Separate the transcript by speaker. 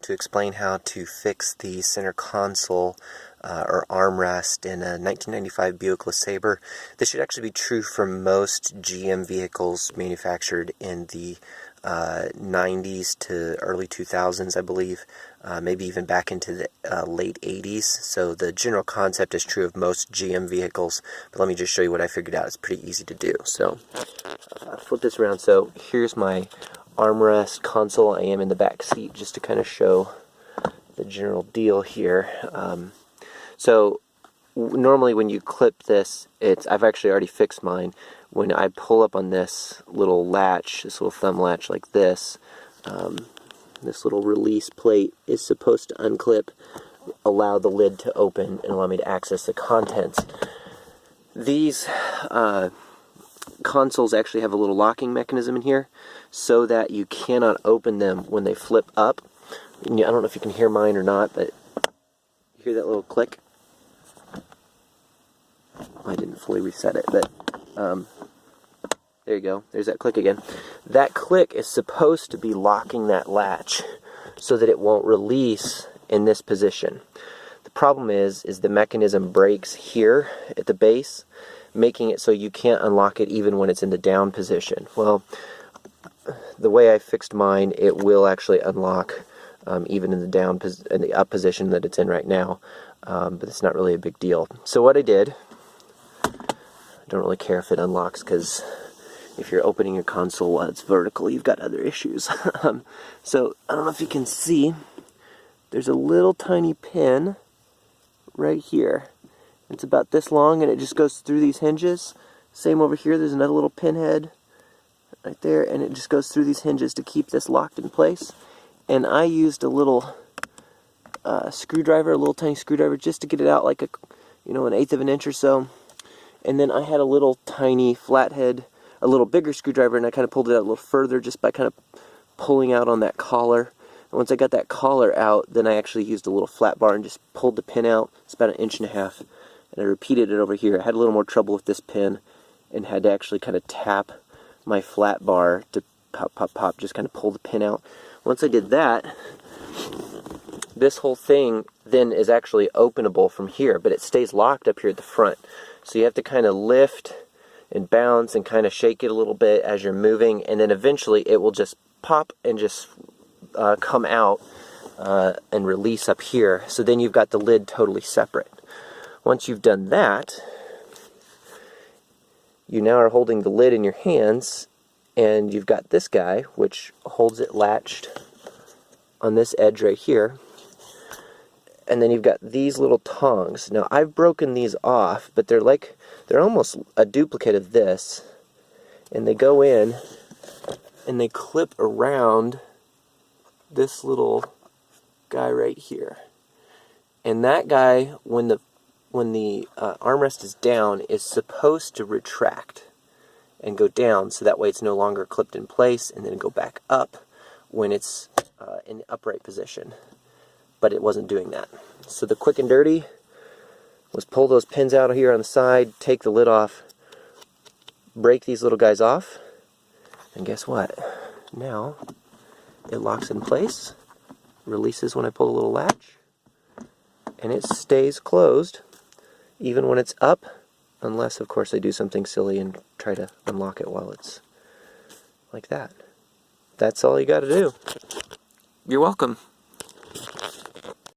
Speaker 1: To explain how to fix the center console or armrest in a 1995 Buick LeSabre. This should actually be true for most GM vehicles manufactured in the 90s to early 2000s, I believe, maybe even back into the late 80s. So the general concept is true of most GM vehicles, but let me just show you what I figured out. It's pretty easy to do. So flip this around. So here's my armrest console. I am in the back seat just to kind of show the general deal here. Normally when you clip this, I've actually already fixed mine. When I pull up on this little latch, this little thumb latch like this little release plate is supposed to unclip, allow the lid to open, and allow me to access the contents. These consoles actually have a little locking mechanism in here so that you cannot open them when they flip up. I don't know if you can hear mine or not, but you hear that little click? I didn't fully reset it, but there you go. There's that click again. That click is supposed to be locking that latch so that it won't release in this position. The problem is the mechanism breaks here at the base, making it so you can't unlock it even when it's in the down position. Well, the way I fixed mine, it will actually unlock even in the up position that it's in right now, but it's not really a big deal. So what I did, I don't really care if it unlocks, because if you're opening your console while it's vertical, you've got other issues. So I don't know if you can see, there's a little tiny pin right here. It's about this long, and it just goes through these hinges. Same over here, there's another little pinhead right there, and it just goes through these hinges to keep this locked in place. And I used a little screwdriver, a little tiny screwdriver, just to get it out like an eighth of an inch or so. And then I had a little tiny flathead, a little bigger screwdriver, and I kind of pulled it out a little further just by kind of pulling out on that collar. And once I got that collar out, then I actually used a little flat bar and just pulled the pin out. It's about 1.5 inches. And I repeated it over here. I had a little more trouble with this pin and had to actually kind of tap my flat bar to pop, pop, pop, just kind of pull the pin out. Once I did that, this whole thing then is actually openable from here, but it stays locked up here at the front. So you have to kind of lift and bounce and kind of shake it a little bit as you're moving, and then eventually it will just pop and just come out and release up here. So then you've got the lid totally separate. Once you've done that, you now are holding the lid in your hands, and you've got this guy, which holds it latched on this edge right here. And then you've got these little tongs. Now, I've broken these off, but they're almost a duplicate of this. And they go in, and they clip around this little guy right here. And that guy, when the armrest is down, is supposed to retract and go down, so that way it's no longer clipped in place, and then go back up when it's in the upright position. But it wasn't doing that. So the quick and dirty was pull those pins out of here on the side, take the lid off, break these little guys off, and guess what? Now it locks in place, releases when I pull the little latch, and it stays closed even when it's up, unless, of course, I do something silly and try to unlock it while it's like that. That's all you got to do. You're welcome.